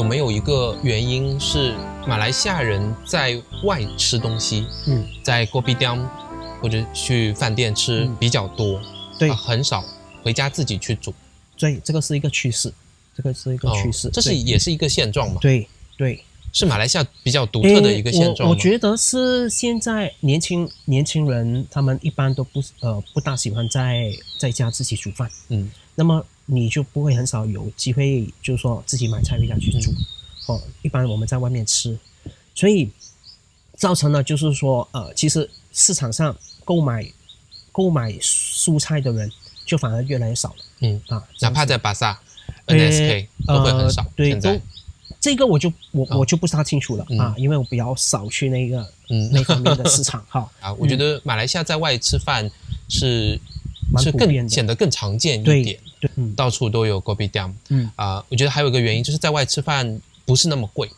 有没有一个原因是马来西亚人在外吃东西，在 Kopitiam 或者去饭店吃比较多，对，很少回家自己去煮。对，这个是一个趋势，这是也是一个现状嘛？对对，是马来西亚比较独特的一个现状吗？我觉得是现在年轻人他们一般都不大喜欢在家自己煮饭，那么你就不会很少有机会就是说自己买菜回家去煮，一般我们在外面吃，所以造成了就是说其实市场上购买蔬菜的人就反而越来越少了，哪怕在巴萨、NSK 都会很少。对，现在这个我就不是太清楚了因为我比较少去那方面的市场我觉得马来西亚在外吃饭是更显得更常见一点，对，到处都有 Kopitiam。我觉得还有一个原因就是在外吃饭不是那么贵。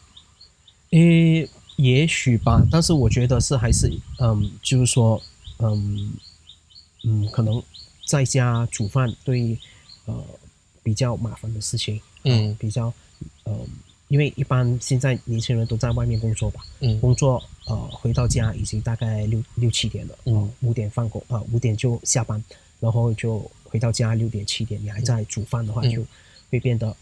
也许吧，但是我觉得还是就是说可能在家煮饭对比较麻烦的事情，比较因为一般现在年轻人都在外面工作吧，工作回到家已经大概六七点了，5点放工，5点就下班，然后就回到家6点7点，你还在煮饭的话，就会变得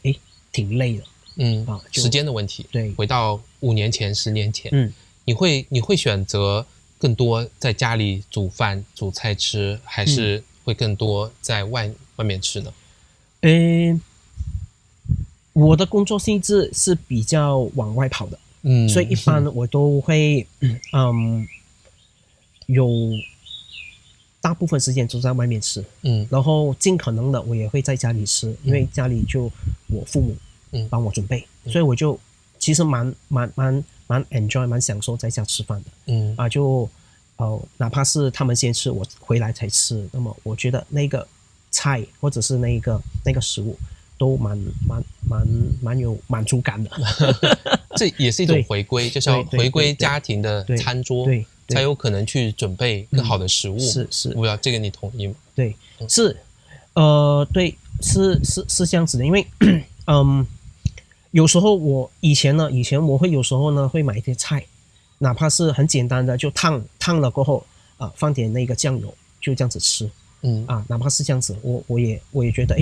挺累的，时间的问题。对，回到5年前、10年前，你会选择更多在家里煮饭煮菜吃，还是会更多在外面吃呢？我的工作性质是比较往外跑的，所以一般我都会有大部分时间都在外面吃，然后尽可能的我也会在家里吃，因为家里就我父母帮我准备，所以我就其实蛮 enjoy 蛮享受在家吃饭的，就哪怕是他们先吃，我回来才吃，那么我觉得那个菜或者是那个食物都蛮有满足感的。这也是一种回归，就是要回归家庭的餐桌，才有可能去准备更好的食物。是，我不知道这个你同意吗？对，是，对，是这样子的，因为有时候以前我会有时候呢会买一些菜，哪怕是很简单的，就烫了过后放点那个酱油，就这样子吃，哪怕是这样子，我也觉得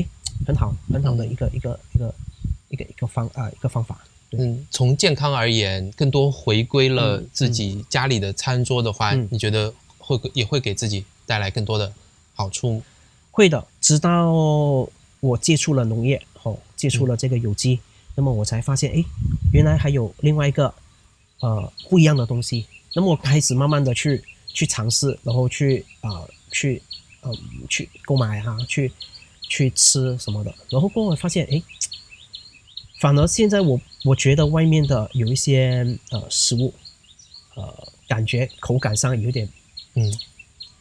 很好的一个方法。从健康而言，更多回归了自己家里的餐桌的话，你觉得也会给自己带来更多的好处吗？会的，直到我接触了农业接触了这个有机，那么我才发现原来还有另外一个不一样的东西，那么我开始慢慢的去尝试，然后去购买去吃什么的，然后过后我发现反而现在我觉得外面的有一些食物感觉口感上有点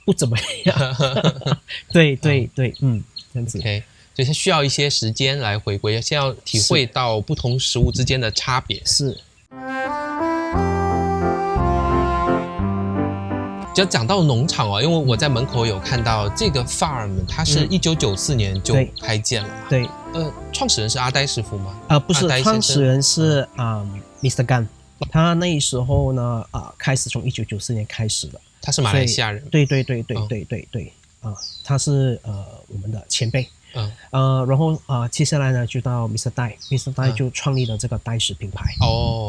不怎么样。对，这样子。OK， 就是需要一些时间来回归，先要体会到不同食物之间的差别。是。只要讲到农场因为我在门口有看到这个 farm， 它是1994年就开建了嘛？对。创始人是阿呆师傅吗？不是，创始人是Mr. Gan， 他那时候呢开始从1994年开始的。他是马来西亚人。对，他是我们的前辈。然后接下来呢就到 Mr. Dai，Mr. Dai 就创立了这个呆食品牌。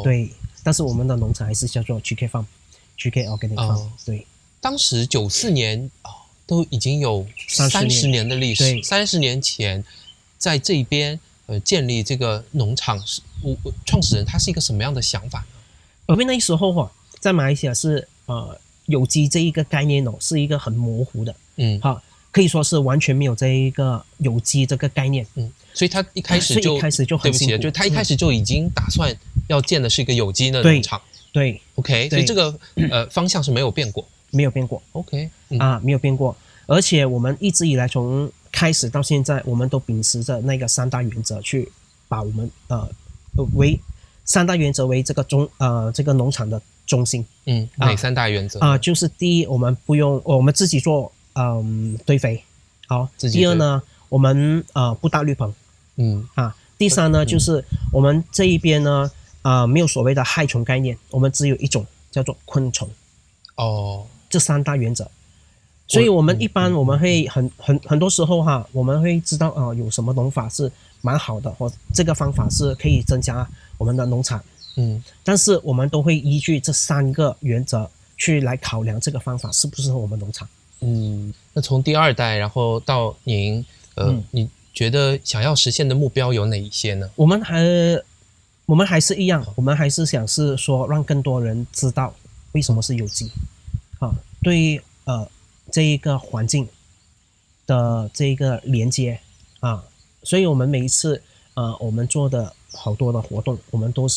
对，但是我们的农场还是叫做 GK Farm。GK Organic Farm，对，当时94年都已经有30年的历史。30年前，在这边建立这个农场，创始人他是一个什么样的想法？因为那时候在马来西亚是有机这一个概念是一个很模糊的，可以说是完全没有这一个有机这个概念。所以他一开始就很辛苦，就他一开始就已经打算要建的是一个有机的农场。对 ，OK， 所以这个方向是没有变过，没有变过 ，OK， 没有变过，而且我们一直以来从开始到现在，我们都秉持着那个3大原则去把我们为3大原则为这个农场的中心。哪3大原则？就是第一，我们自己做堆肥，好，第二呢，我们不搭绿棚，第三呢，就是我们这一边呢，没有所谓的害虫概念，我们只有一种叫做昆虫。这3大原则。所以我们一般我们会很多时候哈，我们会知道有什么农法是蛮好的，或这个方法是可以增加我们的农产。但是我们都会依据这3个原则去来考量这个方法适不适合我们农场。那从第2代然后到您你觉得想要实现的目标有哪一些呢？我们还是一样，我们还是想是说让更多人知道为什么是有机对于这一个环境的这个连接所以我们每一次我们做的好多的活动，我们都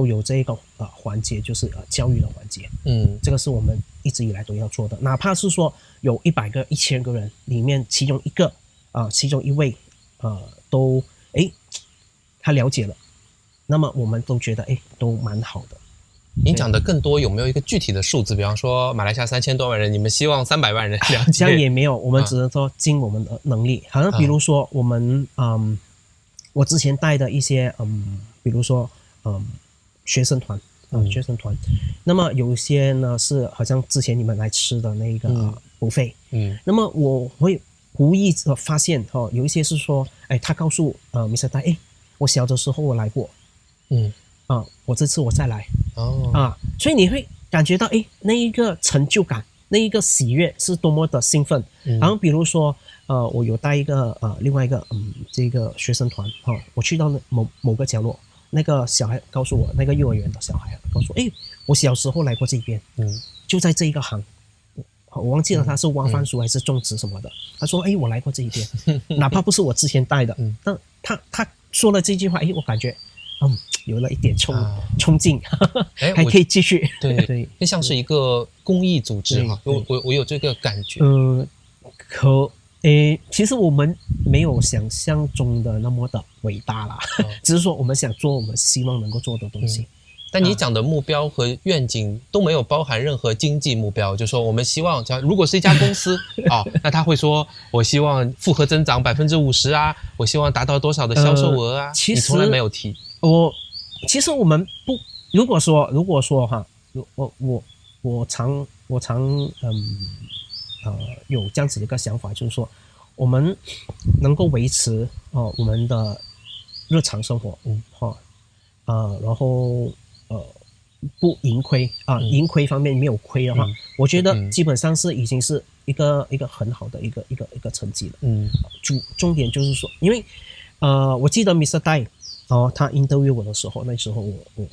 有这个环节，就是教育的环节。这个是我们一直以来都要做的，哪怕是说有100个、1000个人里面，其中一位都他了解了，那么我们都觉得都蛮好的。您讲的更多有没有一个具体的数字？比方说马来西亚3000多万人，你们希望300万人了解？这样也没有，我们只能说尽我们的能力。好像比如说我们我之前带的一些比如说学生团那么有一些呢是好像之前你们来吃的那个buffet，那么我会无意发现有一些是说他告诉Mr. Tai，我小的时候我来过，我这次我再来所以你会感觉到那一个成就感，那一个喜悦是多么的兴奋。然后比如说我有带一个另外一个这个学生团我去到某个角落，那个小孩告诉我，那个幼儿园的小孩告诉我我小时候来过这边，就在这一个行，我忘记了他是挖番薯还是种植什么的，他说我来过这一边哪怕不是我之前带的，但他说了这句话我感觉有了一点冲劲还可以继续。对，就像是一个公益组织我有这个感觉。其实我们没有想象中的那么的伟大啦，只是说我们想做我们希望能够做的东西。但你讲的目标和愿景都没有包含任何经济目标，就是说我们希望如果是一家公司那他会说我希望复合增长50%我希望达到多少的销售额其实你从来没有提。其实我们不，如果说我常有这样子的一个想法，就是说我们能够维持我们的日常生活然后不盈亏盈亏方面没有亏的话，我觉得基本上是已经是一个很好的一个成绩了。重点就是说，因为我记得 Mr. Tai他 interview 我的时候，那时候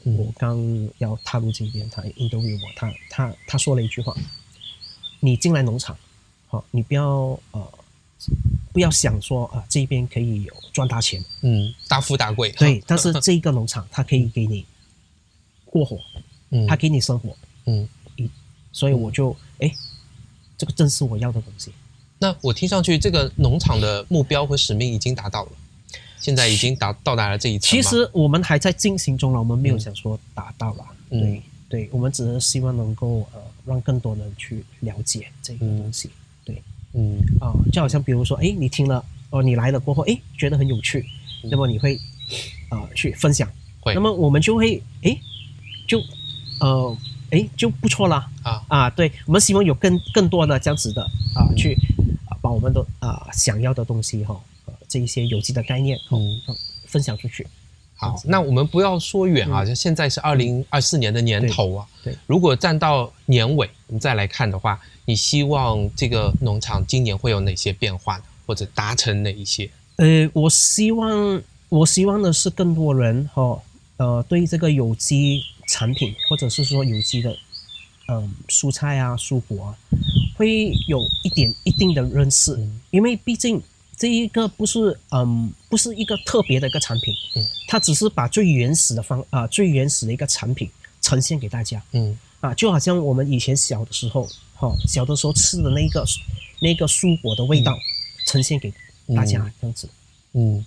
我刚要踏入这边，他 interview 我，他说了一句话：你进来农场你不要想说这边可以有赚大钱，大富大贵。对，但是这个农场它可以给你过活，它给你生活，所以我就这个正是我要的东西。那我听上去这个农场的目标和使命已经达到了，现在已经到达了这一层。其实我们还在进行中了，我们没有想说达到了。对，我们只是希望能够让更多人去了解这个东西。对，就好像比如说你听了你来了过后觉得很有趣，那么你会去分享，那么我们就会就不错了对，我们希望有更多的这样子的去把我们的想要的东西这一些有机的概念分享出去。好，那我们不要说远就现在是2024年的年头对，如果站到年尾我们再来看的话，你希望这个农场今年会有哪些变化呢？或者达成哪一些？我希望的是更多人对这个有机产品或者是说有机的蔬菜蔬果会有一定的认识，因为毕竟这一个不是一个特别的一个产品，它只是把最原始的一个产品呈现给大家，就好像我们以前小的时候吃的那个蔬果的味道呈现给大家这样子。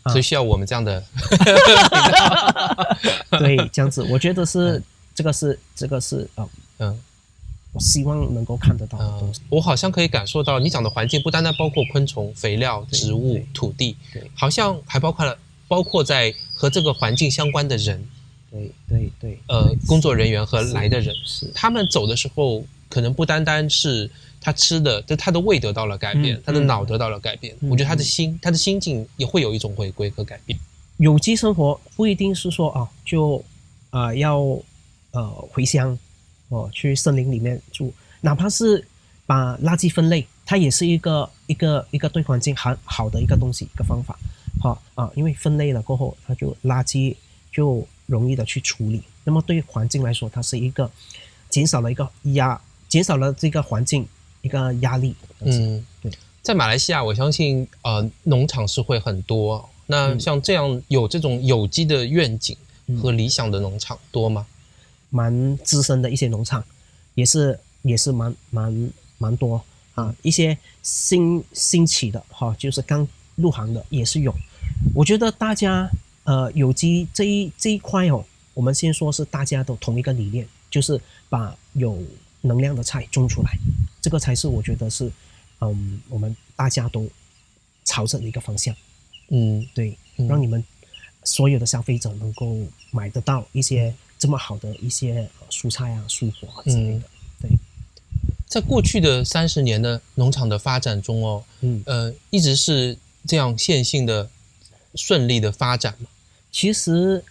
所以需要我们这样的对，这样子我觉得是这个是我希望能够看得到的东西。我好像可以感受到你讲的环境不单单包括昆虫、肥料、植物、土地，好像还包括了包括在和这个环境相关的人，对，工作人员和来的人，是他们走的时候，可能不单单是他吃的，他的胃得到了改变，他的脑得到了改变，我觉得他的心境也会有一种回归和改变。有机生活不一定是说要回乡去森林里面住，哪怕是把垃圾分类，它也是一个对环境好的一个东西，一个方法。因为分类了过后，它就垃圾就容易的去处理。那么对环境来说，它是一个减少了这个环境一个压力。对。在马来西亚，我相信农场是会很多。那像这样有这种有机的愿景和理想的农场多吗？蛮资深的一些农场，也是蛮多啊。一些新起的就是刚入行的也是有。我觉得大家有机这一块我们先说是大家都同一个理念，就是把有能量的菜种出来，这个才是我觉得是我们大家都朝着的一个方向。对，让你们所有的消费者能够买得到一些这么好的一些蔬菜啊、蔬果之类的。对，在过去的30年的农场的发展中一直是这样线性的顺利的发展吗？其实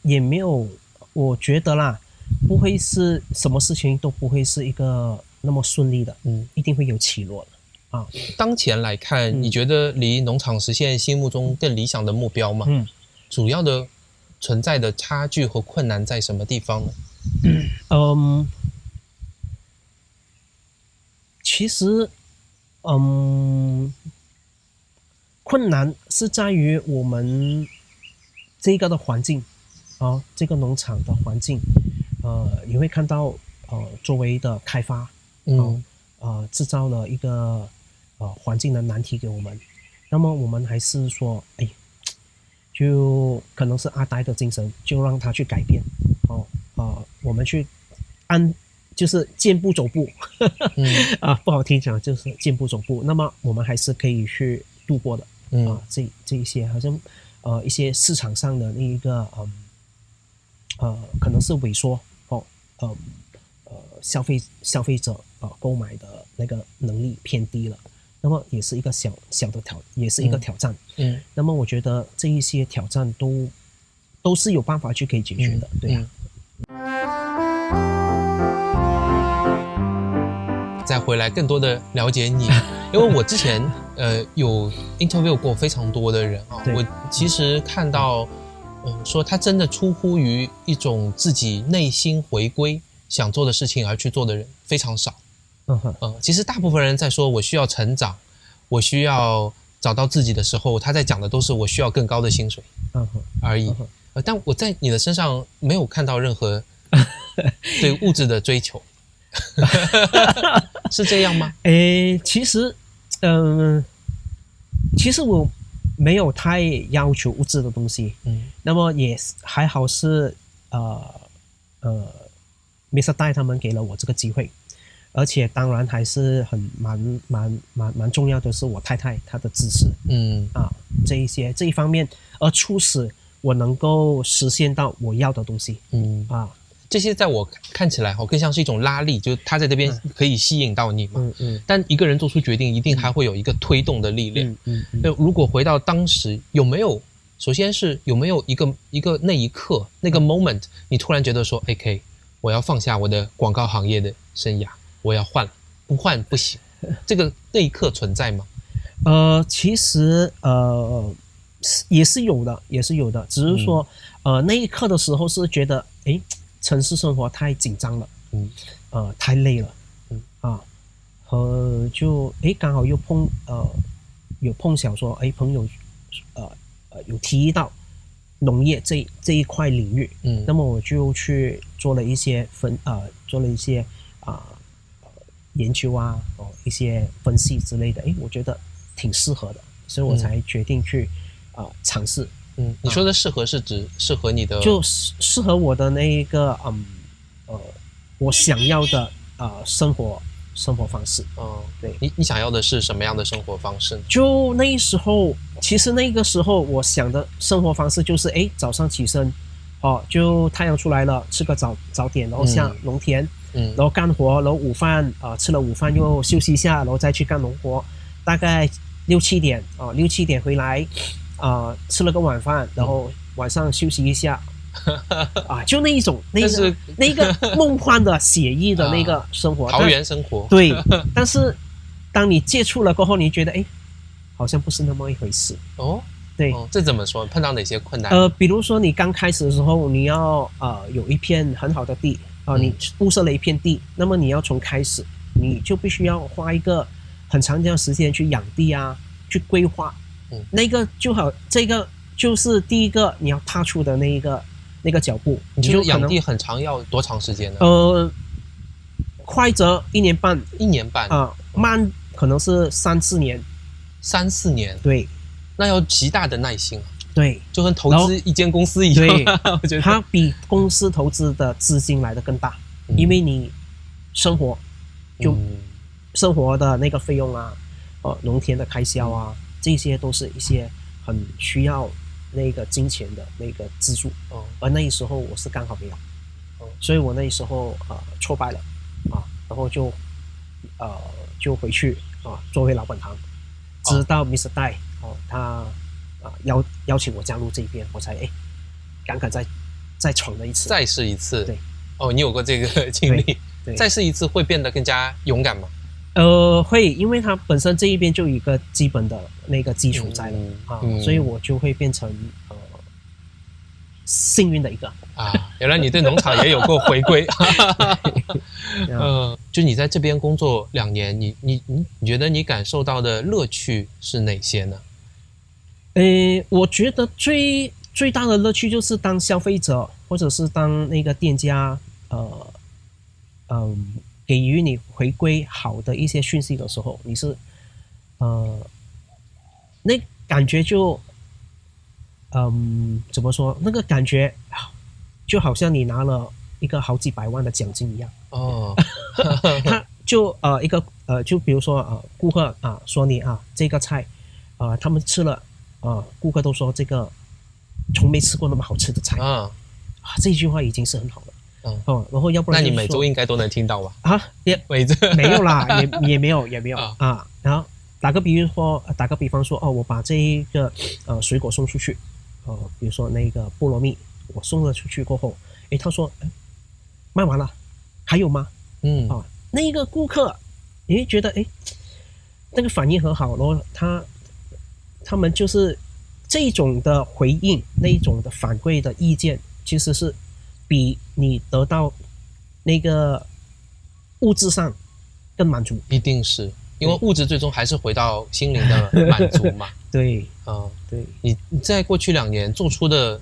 也没有，我觉得啦，不会是什么事情都不会是一个那么顺利的，一定会有起落的。当前来看，你觉得离农场实现心目中更理想的目标吗？主要的存在的差距和困难在什么地方呢？其实困难是在于我们这个的环境这个农场的环境，你会看到周围的开发制造了一个环境的难题给我们。那么我们还是说就可能是阿呆的精神，就让他去改变我们去就是见步走步不好听讲就是见步走步，那么我们还是可以去度过的。这一些好像一些市场上的那一个可能是萎缩消费者购买的那个能力偏低了，那么也是一个小的也是一个挑战。那么我觉得这一些挑战都是有办法去可以解决的。对啊。再回来更多的了解你，因为我之前有 interview 过非常多的人我其实看到说他真的出乎于一种自己内心回归想做的事情而去做的人非常少。其实大部分人在说我需要成长，我需要找到自己的时候，他在讲的都是我需要更高的薪水而已。但我在你的身上没有看到任何对物质的追求。是这样吗？其实我没有太要求物质的东西。那么也还好是Mr. 戴他们给了我这个机会，而且当然还是蛮重要的是我太太她的支持。这一方面而促使我能够实现到我要的东西。这些在我看起来更像是一种拉力，就是他在这边可以吸引到你嘛。但一个人做出决定，一定还会有一个推动的力量。如果回到当时，首先是有没有一个那一刻那个 moment， 你突然觉得说，OK， 我要放下我的广告行业的生涯，我要换了，不换不行。这个那一刻存在吗？其实也是有的，只是说那一刻的时候是觉得城市生活太紧张了，太累了，就刚好又碰巧说朋友有提议到农业这一块领域。那么我就去做了一些研究一些分析之类的，我觉得挺适合的，所以我才决定去尝试。你说的适合是指适合你的，就适合我的那一个我想要的生活生活方式。对，你想要的是什么样的生活方式呢？就那时候，其实那个时候我想的生活方式就是，早上起身，就太阳出来了，吃个早点，然后下农田，然后干活，然后午饭吃了午饭又休息一下，然后再去干农活，大概6、7点回来，吃了个晚饭，然后晚上休息一下。就那一种那个梦幻的写意的那个生活，桃园生活。对，但是当你接触了过后，你觉得好像不是那么一回事。对，这怎么说？碰到哪些困难？比如说你刚开始的时候，你要有一片很好的地你布设了一片地，那么你要从开始，你就必须要花一个很长的时间去养地去规划。那个就好，这个就是第一个你要踏出的那个脚步。你就养地很长，要多长时间呢？快则1年半，1年半慢可能是3、4年。3、4年，对，那要极大的耐心。对，就跟投资一间公司一样。对，我觉得它比公司投资的资金来的更大，因为你生活的那个费用农田的开销这些都是一些很需要那个金钱的那个支柱。而那时候我是刚好没有，所以我那时候挫败了然后就回去做回老本行，直到 Mr. Dai 他邀请我加入这边，我才敢再闯了一次，再试一次。对，你有过这个经历，对，再试一次会变得更加勇敢吗？会，因为它本身这一边就有一个基本的那个基础在了所以我就会变成幸运的一个原来你对农场也有过回归。就你在这边工作2年，你觉得你感受到的乐趣是哪些呢？我觉得最大的乐趣就是当消费者或者是当那个店家给予你回归好的一些讯息的时候，你是那感觉就怎么说？那个感觉就好像你拿了一个好几百万的奖金一样。他就就比如说顾客说你这个菜他们吃了顾客都说这个从没吃过那么好吃的菜这句话已经是很好了。然后要不然那你每周应该都能听到吧？也没有啦，也没有然后打个比方说我把这一个水果送出去，比如说那个菠萝蜜，我送了出去过后，他说卖完了，还有吗？那个顾客觉得那个反应很好，然后他们就是这种的回应，那一种的反馈的意见，其实是比你得到那个物质上更满足。一定是因为物质最终还是回到心灵的满足嘛。对，对。你在过去2年做出的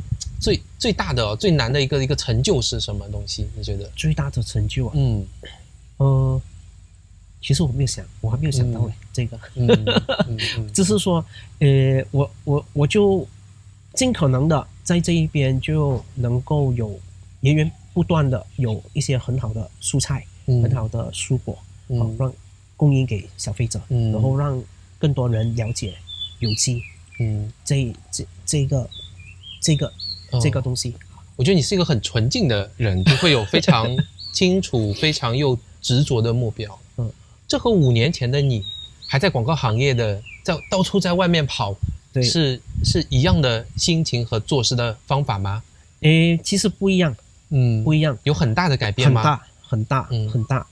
最大的最难的一个成就是什么东西？你觉得最大的成就其实我还没有想到这个。就是说我就尽可能的在这一边就能够有源源不断的有一些很好的蔬菜，很好的蔬果让供应给消费者，然后让更多人了解有机这个东西。我觉得你是一个很纯净的人，就会有非常清楚非常又执着的目标。这和5年前的你还在广告行业的到处在外面跑，是一样的心情和做事的方法吗？其实不一样。不一样。有很大的改变吗？很大，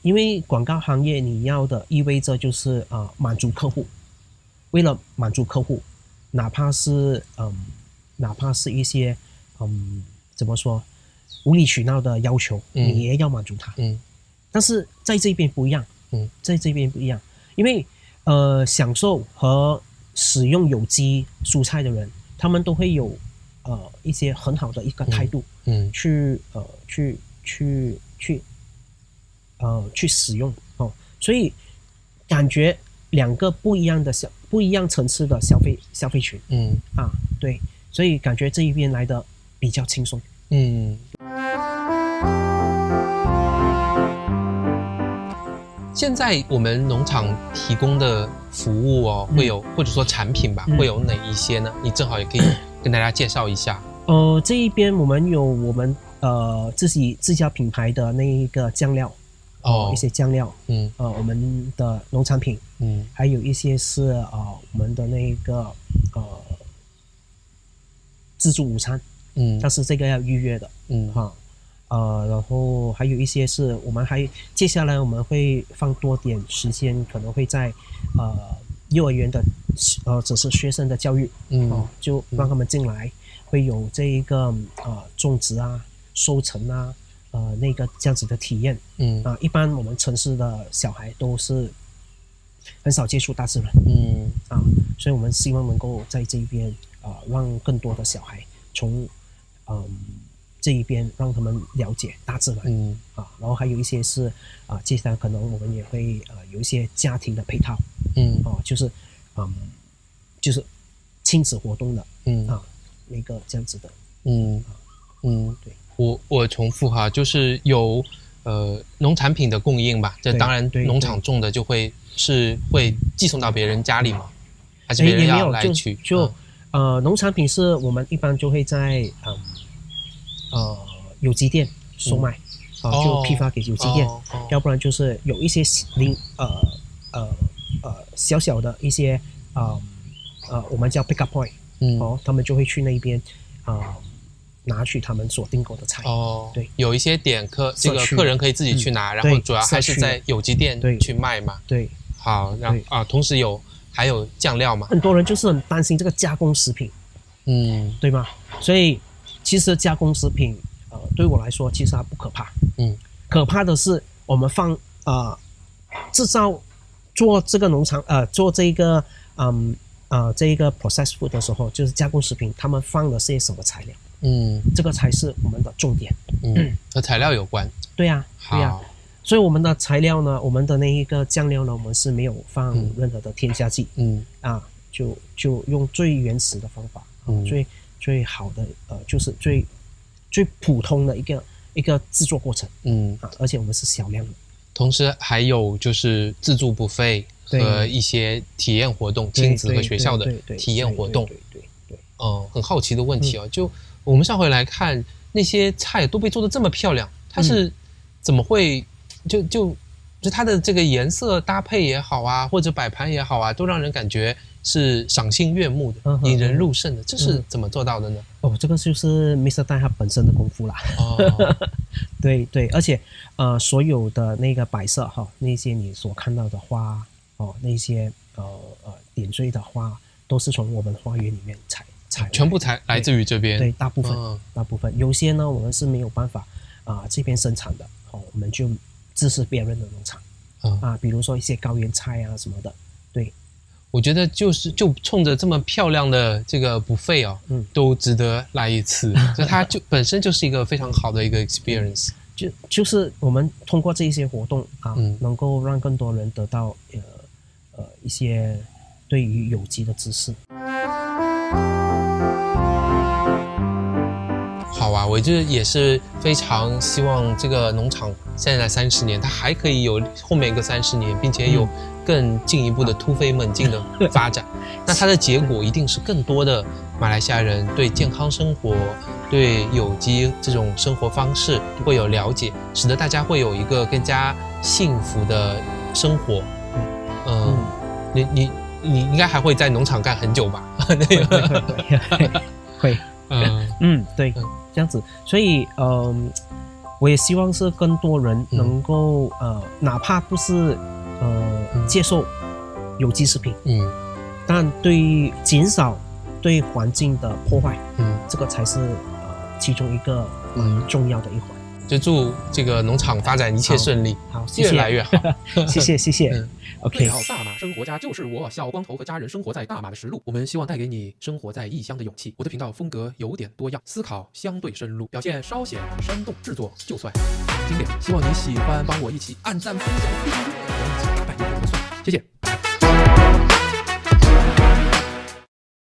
因为广告行业你要的意味着就是满足客户，为了满足客户，哪怕是一些怎么说无理取闹的要求，你也要满足他。但是在这边不一样。因为享受和使用有机蔬菜的人，他们都会有一些很好的一个态度，去使用所以感觉2个不一样层次的消费群。对，所以感觉这一边来的比较轻松。现在我们农场提供的服务哦，会有或者说产品吧，会有哪一些呢？你正好也可以跟大家介绍一下。这一边我们有我们自家品牌的那一个酱料，一些酱料，我们的农产品，还有一些是我们的那个自助午餐，但是这个要预约的，然后还有一些是我们接下来我们会放多点时间，可能会在幼儿园的只是学生的教育，就让他们进来，会有这一个种植啊、收成啊，那个这样子的体验，一般我们城市的小孩都是很少接触大自然，所以我们希望能够在这一边让更多的小孩从这一边让他们了解大自然，然后还有一些是接下来可能我们也会有一些家庭的配套，就是亲子活动的，那个这样子的，对，我重复哈，就是有农产品的供应吧，这当然农场种的就会寄送到别人家里吗？还是别人要来取？农产品是我们一般就会在有机店售卖，就批发给有机店，要不然就是有一些小小的一些我们叫 pick up point，他们就会去那边拿取他们所订购的菜。对，有一些这个客人可以自己去拿，然后主要还是在有机店去卖嘛。对，好，然后同时还有酱料嘛。很多人就是很担心这个加工食品，对吗？所以其实加工食品对我来说其实它不可怕，可怕的是我们制造做这个农场做这个这个 processed food 的时候，就是加工食品，他们放的是些什么材料？这个才是我们的重点。和材料有关。对呀，对呀。所以我们的材料呢，我们的那一个酱料呢，我们是没有放任何的添加剂。就用最原始的方法，最好的就是最普通的一个制作过程。而且我们是小量的。同时还有就是自助buffet和一些体验活动，亲子和学校的体验活动。很好奇的问题就我们上回来看那些菜都被做得这么漂亮，它是怎么会就它的这个颜色搭配也好啊，或者摆盘也好啊，都让人感觉是赏心悦目的，引人入胜的。这是怎么做到的呢？这个就是 Mr. Dai 他本身的功夫啦。对，而且所有的那个摆设那些你所看到的花那些点缀的花都是从我们花园里面采全部来自于这边。对，大部分有些呢我们是没有办法这边生产的，我们就支持别人的农场比如说一些高原菜啊什么的。对，我觉得就冲着这么漂亮的这个buffet都值得来一次。就它本身就是一个非常好的一个 experience。就是我们通过这一些活动能够让更多人得到一些对于有机的知识。好啊，我也是非常希望这个农场现在30年，它还可以有后面一个30年，并且有更进一步的突飞猛进的发展。那它的结果一定是更多的马来西亚人对健康生活、对有机这种生活方式会有了解，使得大家会有一个更加幸福的生活。你应该还会在农场干很久吧？会。对，这样子。所以我也希望是更多人能够哪怕不是接受有机食品，但对于减少对环境的破坏，这个才是其中一个重要的一环。就祝这个农场发展一切顺利，好，谢谢，越来越好。谢谢。OK， 好，大马生活家就是我小光头和家人生活在大马的实录。我们希望带给你生活在异乡的勇气。我的频道风格有点多样，思考相对深入，表现稍显生动，制作就算经典。希望你喜欢，帮我一起按赞、分享、订阅，我们一起打败诱惑的魔术。谢谢。